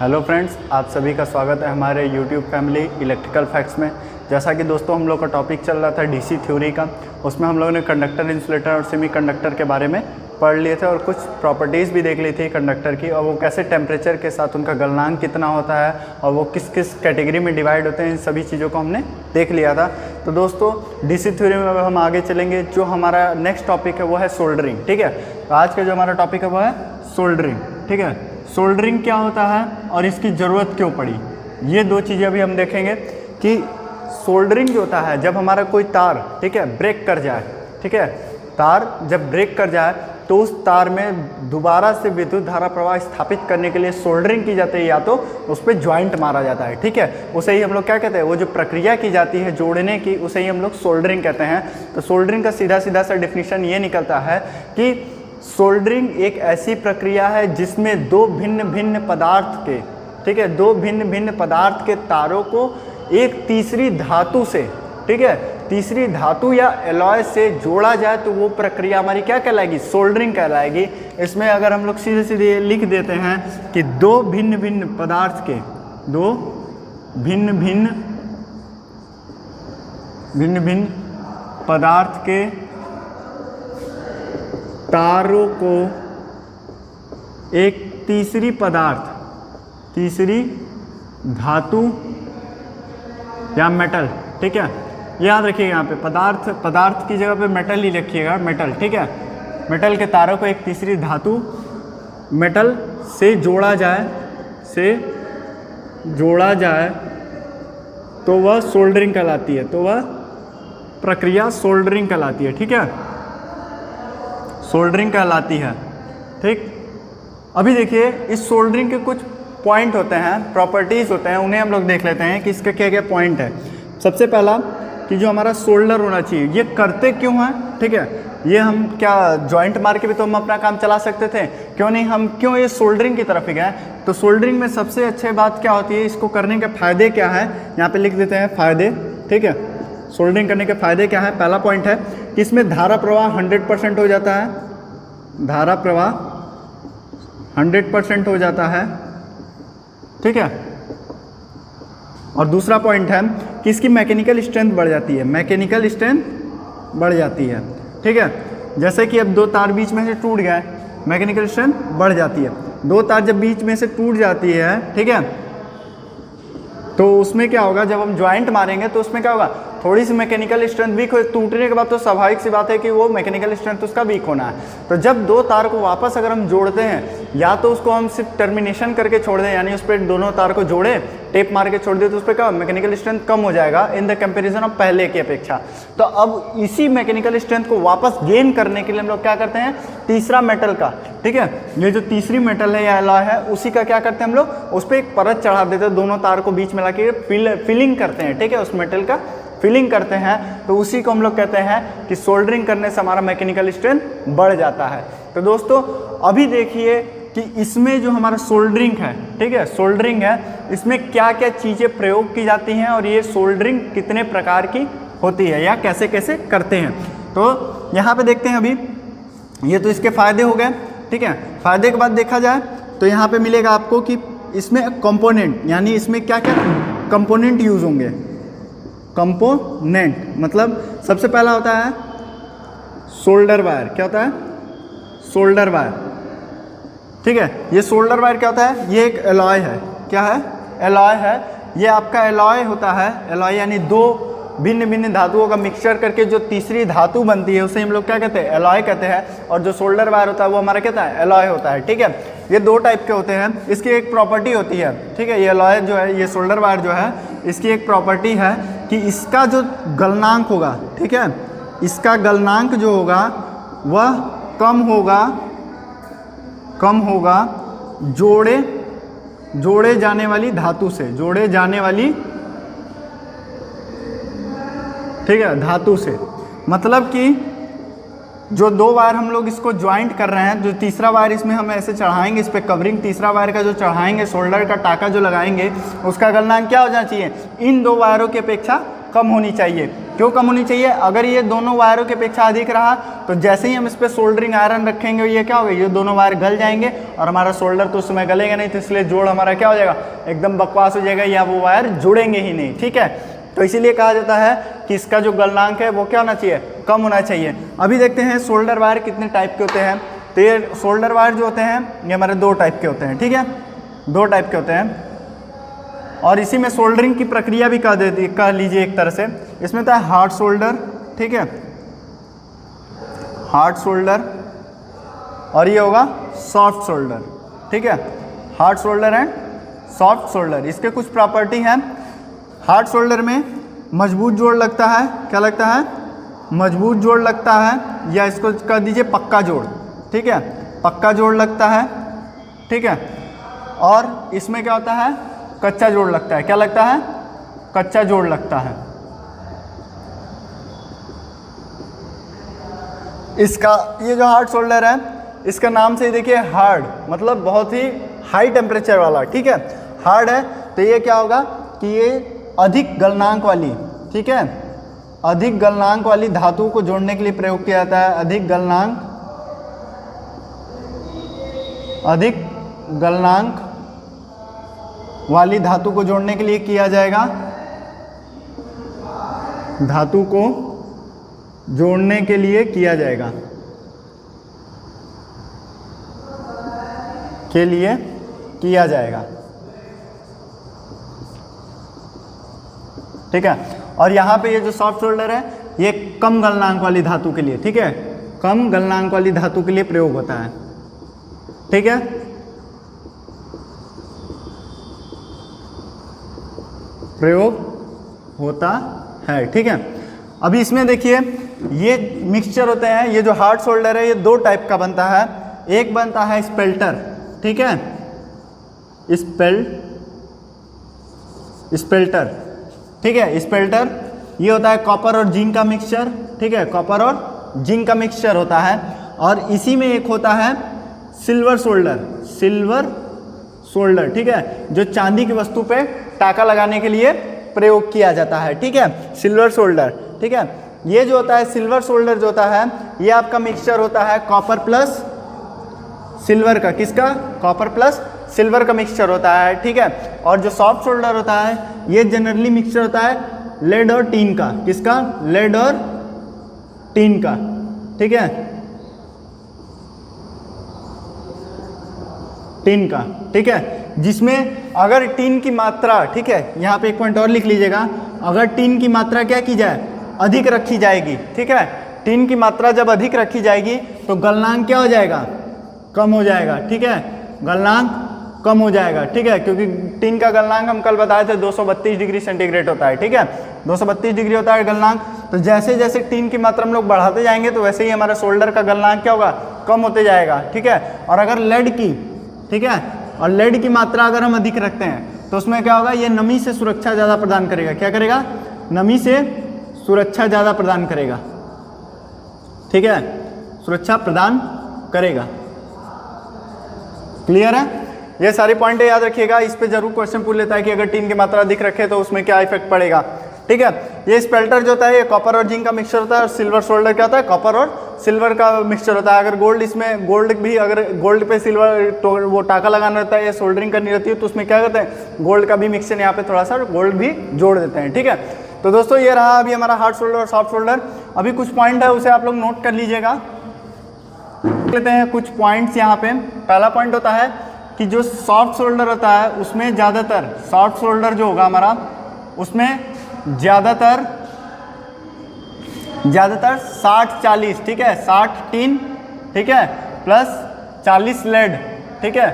Hello friends, आप सभी का स्वागत है हमारे YouTube फैमिली इलेक्ट्रिकल फैक्ट्स में। जैसा कि दोस्तों हम लोग का टॉपिक चल रहा था डीसी थ्योरी का, उसमें हम लोगों ने कंडक्टर, इंसुलेटर और सेमी कंडक्टर के बारे में पढ़ लिए थे और कुछ प्रॉपर्टीज़ भी देख ली थी कंडक्टर की, और वो कैसे टेम्परेचर के साथ उनका गलनांक कितना होता है और वो किस किस कैटेगरी में डिवाइड होते हैं, इन सभी चीज़ों को हमने देख लिया था। तो दोस्तों डीसी थ्योरी में अब हम आगे चलेंगे। जो हमारा नेक्स्ट टॉपिक है वो है सोल्डरिंग। ठीक है, तो आज का जो हमारा टॉपिक है वो है सोल्डरिंग। ठीक है, सोल्डरिंग क्या होता है और इसकी ज़रूरत क्यों पड़ी, ये दो चीज़ें अभी हम देखेंगे। कि सोल्डरिंग जो होता है, जब हमारा कोई तार, ठीक है, ब्रेक कर जाए, ठीक है, तार जब ब्रेक कर जाए तो उस तार में दोबारा से विद्युत धारा प्रवाह स्थापित करने के लिए सोल्डरिंग की जाती है, या तो उस पर ज्वाइंट मारा जाता है। ठीक है, उसे ही हम लोग क्या कहते हैं, वो जो प्रक्रिया की जाती है जोड़ने की, उसे ही हम लोग सोल्डरिंग कहते हैं। तो सोल्डरिंग का सीधा सीधा सा डेफिनेशन ये निकलता है कि सोल्डरिंग एक ऐसी प्रक्रिया है जिसमें दो भिन्न भिन्न पदार्थ के, ठीक है, दो भिन्न भिन्न पदार्थ के तारों को एक तीसरी धातु से, ठीक है, तीसरी धातु या एलॉय से जोड़ा जाए तो वो प्रक्रिया हमारी क्या कहलाएगी, सोल्डरिंग कहलाएगी। इसमें अगर हम लोग सीधे सीधे लिख देते हैं कि दो भिन्न भिन्न पदार्थ के, दो भिन्न भिन्न पदार्थ के तारों को एक तीसरी पदार्थ, तीसरी धातु या मेटल, ठीक है, याद रखिएगा यहाँ पे पदार्थ की जगह पे मेटल ही रखिएगा, मेटल। ठीक है, मेटल के तारों को एक तीसरी धातु मेटल से जोड़ा जाए तो वह सोल्डरिंग कहलाती है, तो वह प्रक्रिया सोल्डरिंग कहलाती है। ठीक है, सोल्डरिंग कहलाती है। ठीक, अभी देखिए इस सोल्डरिंग के कुछ पॉइंट होते हैं, प्रॉपर्टीज़ होते हैं, उन्हें हम लोग देख लेते हैं कि इसका क्या क्या पॉइंट है। सबसे पहला कि जो हमारा सोल्डर होना चाहिए, ये करते क्यों हैं, ठीक है, ये हम क्या जॉइंट मार के भी तो हम अपना काम चला सकते थे, क्यों नहीं, हम क्यों ये सोल्डरिंग की तरफ ही गए। तो सोल्डरिंग में सबसे अच्छी बात क्या होती है, इसको करने के फ़ायदे क्या है, यहाँ पे लिख देते हैं फ़ायदे। ठीक है, सोल्डरिंग करने के फ़ायदे क्या है। पहला पॉइंट है कि इसमें धारा प्रवाह 100% हो जाता है, धारा प्रवाह 100% हो जाता है। ठीक है, और दूसरा पॉइंट है कि इसकी मैकेनिकल स्ट्रेंथ बढ़ जाती है, मैकेनिकल स्ट्रेंथ बढ़ जाती है। ठीक है, जैसे कि अब दो तार बीच में से टूट गए, मैकेनिकल स्ट्रेंथ बढ़ जाती है। दो तार जब बीच में से टूट जाती है, ठीक है, तो उसमें क्या होगा, जब हम ज्वाइंट मारेंगे तो उसमें क्या होगा, थोड़ी सी मैकेनिकल स्ट्रेंथ वीक हो, टूटने के बाद तो स्वाभाविक सी बात है कि वो मैकेनिकल स्ट्रेंथ उसका वीक होना है। तो जब दो तार को वापस अगर हम जोड़ते हैं, या तो उसको हम सिर्फ टर्मिनेशन करके छोड़ दें, यानी उस पर दोनों तार को जोड़े, टेप मार के छोड़ दें, तो उस पर क्या मैकेनिकल स्ट्रेंथ कम हो जाएगा इन द कंपेरिजन ऑफ पहले की अपेक्षा। तो अब इसी मैकेनिकल स्ट्रेंथ को वापस गेन करने के लिए हम लोग क्या करते हैं, तीसरा मेटल का, ठीक है, ये जो तीसरी मेटल है या एलॉय है, उसी का क्या करते हैं हम लोग, उस पर एक परत चढ़ा देते हैं, दोनों तार को बीच में ला के फिलिंग करते हैं। ठीक है, उस मेटल का फिलिंग करते हैं, तो उसी को हम लोग कहते हैं कि सोल्डरिंग करने से हमारा मैकेनिकल स्ट्रेंथ बढ़ जाता है। तो दोस्तों अभी देखिए कि इसमें जो हमारा सोल्डरिंग है, ठीक है, सोल्डरिंग है, इसमें क्या क्या चीज़ें प्रयोग की जाती हैं और ये सोल्डरिंग कितने प्रकार की होती है या कैसे कैसे करते हैं। तो यहाँ पे देखते हैं, अभी ये तो इसके फ़ायदे हो गए। ठीक है, फ़ायदे के बाद देखा जाए तो यहाँ पे मिलेगा आपको कि इसमें कंपोनेंट, यानी इसमें क्या क्या कंपोनेंट यूज़ होंगे। कंपोनेंट मतलब सबसे पहला होता है सोल्डर वायर। क्या होता है, सोल्डर वायर। ठीक है, ये सोल्डर वायर क्या होता है, ये एक एलॉय है। क्या है, एलॉय है, ये आपका एलॉय होता है। एलॉय यानी दो भिन्न भिन्न धातुओं का मिक्सचर करके जो तीसरी धातु बनती है उसे हम लोग क्या कहते हैं, एलॉय कहते हैं। और जो सोल्डर वायर होता है वो हमारा कहता है एलॉय होता है। ठीक है, ये दो टाइप के होते हैं। इसकी एक प्रॉपर्टी होती है, ठीक है, ये एलॉय जो है, ये सोल्डर वायर जो है, इसकी एक प्रॉपर्टी है कि इसका जो गलनांक होगा, ठीक है, इसका गलनांक जो होगा वह कम होगा जोड़े जाने वाली धातु से, जोड़े जाने वाली, ठीक है, धातु से। मतलब कि जो दो वायर हम लोग इसको ज्वाइंट कर रहे हैं, जो तीसरा वायर इसमें हम ऐसे चढ़ाएंगे, इस पर कवरिंग तीसरा वायर का जो चढ़ाएंगे, शोल्डर का टाका जो लगाएंगे, उसका गलनांक क्या हो जाना चाहिए, इन दो वायरों की अपेक्षा कम होनी चाहिए। क्यों कम होनी चाहिए? अगर ये दोनों वायरों की अपेक्षा अधिक रहा तो जैसे ही हम इस पर सोल्डरिंग आयरन रखेंगे ये क्या होगा, ये दोनों वायर गल जाएंगे और हमारा सोल्डर तो उस समय गलेगा नहीं, तो इसलिए जोड़ हमारा क्या हो जाएगा, एकदम बकवास हो जाएगा, या वो वायर जुड़ेंगे ही नहीं। ठीक है, तो इसीलिए कहा जाता है कि इसका जो गलनांक है वो क्या होना चाहिए, कम होना चाहिए। अभी देखते हैं सोल्डर वायर कितने टाइप के होते हैं। तो ये सोल्डर वायर जो होते हैं ये हमारे 2 टाइप के होते हैं। ठीक है, 2 टाइप के होते हैं और इसी में सोल्डरिंग की प्रक्रिया भी कह लीजिए एक तरह से। इसमें तो है हार्ड सोल्डर, ठीक है, हार्ड सोल्डर, और ये होगा सॉफ्ट सोल्डर। ठीक है, hard solder and soft solder. इसके कुछ प्रॉपर्टी हैं। हार्ड सोल्डर में मजबूत जोड़ लगता है, क्या लगता है, मजबूत जोड़ लगता है, या इसको कह दीजिए पक्का जोड़। ठीक है, पक्का जोड़ लगता है। ठीक है, और इसमें क्या होता है, कच्चा जोड़ लगता है। क्या लगता है, कच्चा जोड़ लगता है। इसका ये जो हार्ड सोल्डर है इसका नाम से ही देखिए हार्ड मतलब बहुत ही हाई टेम्परेचर वाला। ठीक है, हार्ड है तो ये क्या होगा कि ये अधिक गलनांक वाली, ठीक है, अधिक गलनांक वाली धातु को जोड़ने के लिए प्रयोग किया जाता है। अधिक गलनांक वाली धातु को जोड़ने के लिए किया जाएगा, धातु को जोड़ने के लिए किया जाएगा, के लिए किया जाएगा। ठीक है, और यहाँ पे ये जो सॉफ्ट सोल्डर है ये कम गलनांक वाली धातु के लिए, ठीक है, कम गलनांक वाली धातु के लिए प्रयोग होता है। ठीक है, प्रयोग होता है। ठीक है, अभी इसमें देखिए ये मिक्सचर होते हैं। ये जो हार्ड सोल्डर है ये 2 टाइप का बनता है। एक बनता है स्पेल्टर, ठीक है, स्पेल्टर, ठीक है, स्पेल्टर ये होता है कॉपर और जिंक का मिक्सचर। ठीक है, कॉपर और जिंक का मिक्सचर होता है। और इसी में एक होता है सिल्वर सोल्डर, ठीक है, जो चांदी की वस्तु पे टाका लगाने के लिए प्रयोग किया जाता है। ठीक है, सिल्वर सोल्डर। ठीक है, ये जो होता है सिल्वर सोल्डर जो होता है ये आपका मिक्सचर होता है कॉपर प्लस सिल्वर का। किसका? कॉपर प्लस सिल्वर का मिक्सचर होता है। ठीक है, और जो सॉफ्ट सोल्डर होता है ये जनरली मिक्सचर होता है लेड और टीन का। किसका? लेड और टीन का। ठीक है, टीन का। ठीक है, जिसमें अगर टीन की मात्रा, ठीक है, यहाँ पे एक पॉइंट और लिख लीजिएगा, अगर टीन की मात्रा क्या की जाए, अधिक रखी जाएगी। ठीक है, टीन की मात्रा जब अधिक रखी जाएगी तो गलनांक क्या हो जाएगा, कम हो जाएगा। ठीक है, गलनांक कम हो जाएगा। ठीक है, क्योंकि टीन का गलनांक हम कल बताए थे 232 डिग्री सेंटीग्रेड होता है। ठीक है, 232 डिग्री होता है गलनांक। तो जैसे जैसे टीन की मात्रा हम लोग बढ़ाते जाएंगे तो वैसे ही हमारा सोल्डर का गलनांक क्या होगा, कम होते जाएगा। ठीक है, और अगर लेड की, ठीक है, और लेड की मात्रा अगर हम अधिक रखते हैं तो उसमें क्या होगा, ये नमी से सुरक्षा ज़्यादा प्रदान करेगा। क्या करेगा? नमी से सुरक्षा ज़्यादा प्रदान करेगा। ठीक है, सुरक्षा प्रदान करेगा। क्लियर है? ये सारी पॉइंट याद रखिएगा। इस पे जरूर क्वेश्चन पूछ लेता है कि अगर टीन की मात्रा अधिक रखे तो उसमें क्या इफेक्ट पड़ेगा। ठीक है, ये स्पेल्टर जो होता है ये कॉपर और जिंक का मिक्सचर होता है, और सिल्वर सोल्डर क्या होता है, कॉपर और सिल्वर का मिक्सचर होता है। अगर गोल्ड, इसमें गोल्ड भी, अगर गोल्ड पे सिल्वर तो वो टाका लगाना रहता है या सोल्डरिंग करनी रहती है तो उसमें क्या करते हैं, गोल्ड का भी मिक्सचर यहाँ पे थोड़ा सा गोल्ड भी जोड़ देते हैं। ठीक है, तो दोस्तों ये रहा अभी हमारा हार्ड सोल्डर और सॉफ्ट सोल्डर। अभी कुछ पॉइंट है उसे आप लोग नोट कर लीजिएगा। लेते हैं कुछ पॉइंट्स यहाँ पे। पहला पॉइंट होता है कि जो सॉफ्ट सोल्डर होता है उसमें ज़्यादातर, सॉफ्ट सोल्डर जो होगा हमारा उसमें ज़्यादातर 60-40, ठीक है, 60 टीन, ठीक है, प्लस 40 लेड। ठीक है,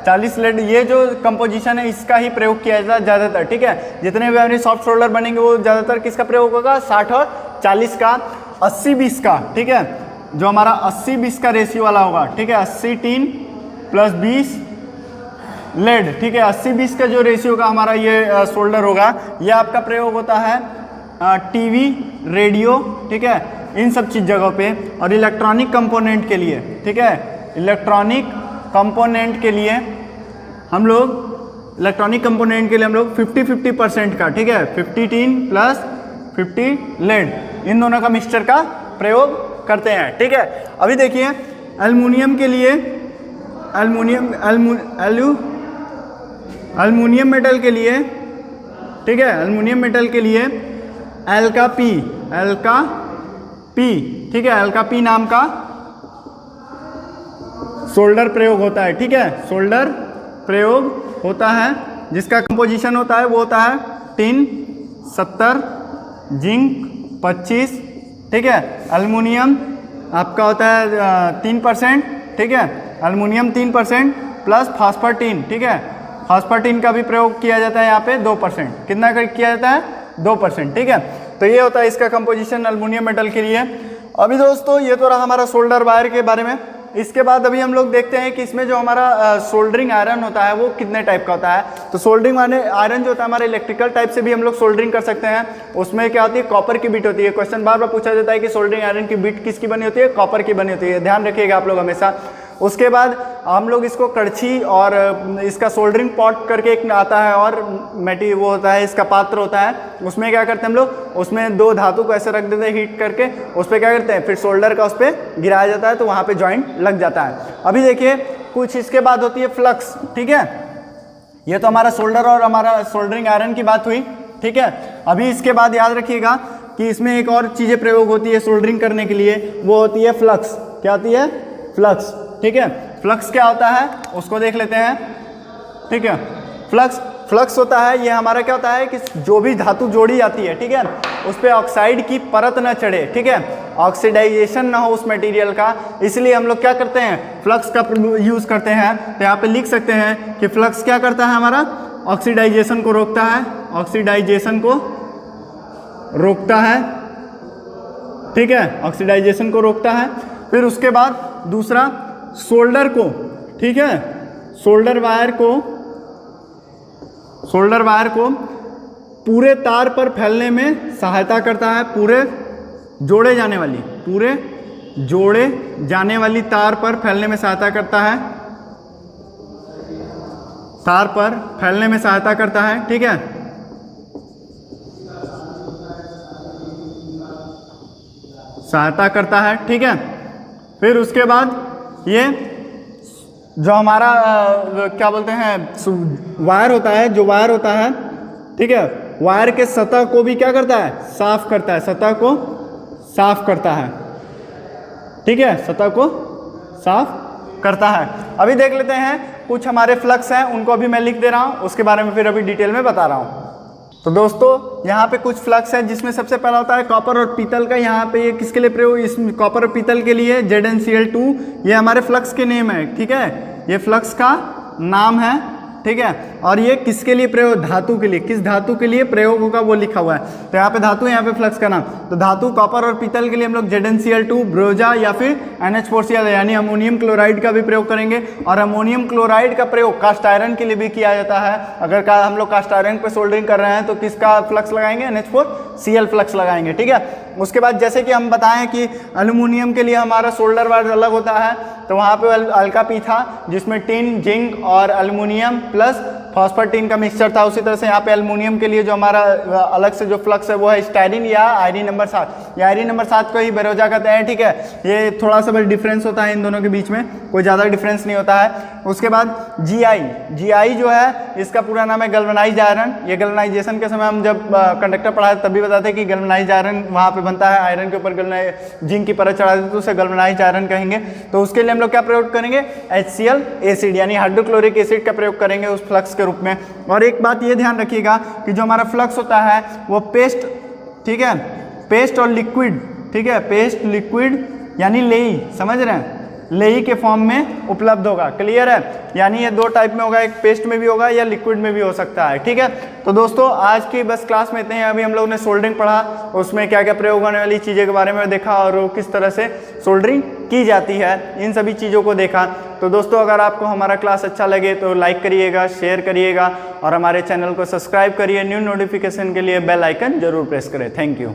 40 लेड, ये जो कंपोजिशन है इसका ही प्रयोग किया जाता है ज़्यादातर। ठीक है, जितने भी हमारे सॉफ्ट सोल्डर बनेंगे वो ज़्यादातर किसका प्रयोग होगा, 60 और 40 का, 80-20 का। ठीक है, जो हमारा 80-20 का रेशियो वाला होगा। ठीक है, 80 टीन प्लस 20 लेड। ठीक है, 80-20 का जो रेशियो का हमारा ये सोल्डर होगा, ये आपका प्रयोग होता है टीवी, रेडियो, ठीक है, इन सब चीज़ जगहों पे, और इलेक्ट्रॉनिक कंपोनेंट के लिए। ठीक है, इलेक्ट्रॉनिक कंपोनेंट के लिए हम लोग 50-50% का, ठीक है, 50 टीन प्लस 50 लेड, इन दोनों का मिक्सचर का प्रयोग करते हैं। ठीक है, अभी देखिए एल्युमिनियम के लिए एल्युमिनियम मेटल के लिए, ठीक है, एल्युमिनियम मेटल के लिए एल्का पी, ठीक है, एल्का पी नाम का सोल्डर प्रयोग होता है। ठीक है, सोल्डर प्रयोग होता है, जिसका कंपोजिशन होता है वो होता है टिन 70, जिंक 25, ठीक है, एल्युमिनियम आपका होता है 3%, ठीक है, एल्युमिनियम 3% प्लस फास्फर टिन, ठीक है, फास्फर टिन का भी प्रयोग किया जाता है यहाँ पे 2%, कितना किया जाता है 2%, ठीक है। तो ये होता है इसका कंपोजिशन एल्युमिनियम मेटल के लिए। अभी दोस्तों ये तो रहा हमारा सोल्डर वायर के बारे में। इसके बाद अभी हम लोग देखते हैं कि इसमें जो हमारा सोल्डरिंग आयरन होता है वो कितने टाइप का होता है। तो सोल्डरिंग आयरन जो होता है हमारे इलेक्ट्रिकल टाइप से भी हम लोग सोल्डरिंग कर सकते हैं। उसमें क्या होती है, कॉपर की बिट होती है। क्वेश्चन बार बार पूछा जाता है कि सोल्डरिंग आयरन की बिट किसकी बनी होती है, कॉपर की बनी होती है, ध्यान रखिएगा आप लोग हमेशा। उसके बाद हम लोग इसको कड़छी और इसका सोल्डरिंग पॉट करके एक आता है और वो होता है, इसका पात्र होता है, उसमें क्या करते हैं हम लोग, उसमें दो धातु को ऐसे रख देते हैं हीट करके, उस पर क्या करते हैं, फिर सोल्डर का उस पर गिराया जाता है तो वहाँ पे जॉइंट लग जाता है। अभी देखिए कुछ इसके बाद होती है फ्लक्स, ठीक है, ये तो हमारा सोल्डर और हमारा सोल्डरिंग आयरन की बात हुई, ठीक है। अभी इसके बाद याद रखिएगा कि इसमें एक और चीज़ें प्रयोग होती है सोल्डरिंग करने के लिए, वो होती है फ्लक्स। क्या होती है, फ्लक्स, ठीक है। फ्लक्स क्या होता है उसको देख लेते हैं, ठीक है। फ्लक्स होता है, ये हमारा क्या होता है कि जो भी धातु जोड़ी जाती है, ठीक है, उस पर ऑक्साइड की परत न चढ़े, ठीक है, ऑक्सीडाइजेशन ना हो उस मटेरियल का, इसलिए हम लोग क्या करते हैं, फ्लक्स का यूज़ करते हैं। तो यहाँ पे लिख सकते हैं कि फ्लक्स क्या करता है, हमारा ऑक्सीडाइजेशन को रोकता है, ऑक्सीडाइजेशन को रोकता है, ठीक है, ऑक्सीडाइजेशन को रोकता है। फिर उसके बाद दूसरा सोल्डर को, ठीक है, सोल्डर वायर को पूरे तार पर फैलने में सहायता करता है। पूरे जोड़े जाने वाली तार पर फैलने में सहायता करता है, तार पर फैलने में सहायता करता है, ठीक है। सहायता करता है, ठीक है। फिर उसके बाद ये जो हमारा क्या बोलते हैं वायर होता है, जो वायर होता है, ठीक है, वायर के सतह को भी क्या करता है, साफ करता है, सतह को साफ करता है, ठीक है, सतह को साफ करता है। अभी देख लेते हैं कुछ हमारे फ्लक्स हैं, उनको अभी मैं लिख दे रहा हूँ, उसके बारे में फिर अभी डिटेल में बता रहा हूँ। तो दोस्तों यहाँ पे कुछ फ्लक्स है, जिसमें सबसे पहला होता है कॉपर और पीतल का। यहाँ पे ये किसके लिए प्रयोग, इस कॉपर और पीतल के लिए ZnCl2, ये हमारे फ्लक्स के नेम है, ठीक है, ये फ्लक्स का नाम है, ठीक है। और ये किसके लिए प्रयोग, धातु के लिए, किस धातु के लिए प्रयोग होगा वो लिखा हुआ है। तो यहाँ पे धातु, यहाँ पे फ्लक्स का नाम। तो धातु कॉपर और पीतल के लिए हम लोग ZnCl2, ब्रोजा या फिर NH4Cl यानी अमोनियम क्लोराइड का भी प्रयोग करेंगे। और अमोनियम क्लोराइड का प्रयोग कास्ट आयरन के लिए भी किया जाता है। अगर हम लोग कास्ट आयरन पे सोल्डरिंग कर रहे हैं तो किसका फ्लक्स लगाएंगे, NH4Cl फ्लक्स लगाएंगे, ठीक है। उसके बाद जैसे कि हम बताएं कि एल्युमिनियम के लिए हमारा सोल्डर वायर अलग होता है, तो वहाँ पे अल्का पी था जिसमें टिन, जिंक और एल्युमिनियम प्लस फॉस्फर टिन का मिक्सचर था। उसी तरह से यहाँ पे एल्युमिनियम के लिए जो हमारा अलग से जो फ्लक्स है वो है स्टाइरिन या आयरन नंबर 7, या आयरन नंबर 7 को ही बेरोजा कहते हैं, ठीक है। ये थोड़ा सा बस डिफरेंस होता है इन दोनों के बीच में, कोई ज़्यादा डिफरेंस नहीं होता है। उसके बाद GI जो है इसका पूरा नाम है गैल्वेनाइज्ड आयरन। ये गैल्वेनाइजेशन के समय हम जब कंडक्टर पढ़ाए तब भी बताते कि गैल्वेनाइज्ड आयरन वहाँ पे बनता है, आयरन के ऊपर जिंक की परत चढ़ा देते तो उसे गैल्वेनाइज्ड आयरन कहेंगे। तो उसके लिए हम लोग क्या प्रयोग करेंगे, HCl एसिड यानी हाइड्रोक्लोरिक एसिड का प्रयोग करेंगे उस फ्लक्स के रूप में। और एक बात ये ध्यान रखिएगा कि जो हमारा फ्लक्स होता है वो पेस्ट, ठीक है, पेस्ट और लिक्विड, ठीक है, पेस्ट लिक्विड यानी लेई, समझ रहे हैं, लेई के फॉर्म में उपलब्ध होगा, क्लियर है। यानी ये दो टाइप में होगा, एक पेस्ट में भी होगा या लिक्विड में भी हो सकता है, ठीक है। तो दोस्तों आज की बस क्लास में इतने हैं। अभी हम लोगों ने सोल्डरिंग पढ़ा, उसमें क्या क्या प्रयोग होने वाली चीज़ें के बारे में देखा और वो किस तरह से सोल्डरिंग की जाती है, इन सभी चीज़ों को देखा। तो दोस्तों अगर आपको हमारा क्लास अच्छा लगे तो लाइक करिएगा, शेयर करिएगा और हमारे चैनल को सब्सक्राइब करिए। न्यू नोटिफिकेशन के लिए बेल आइकन जरूर प्रेस करें। Thank you.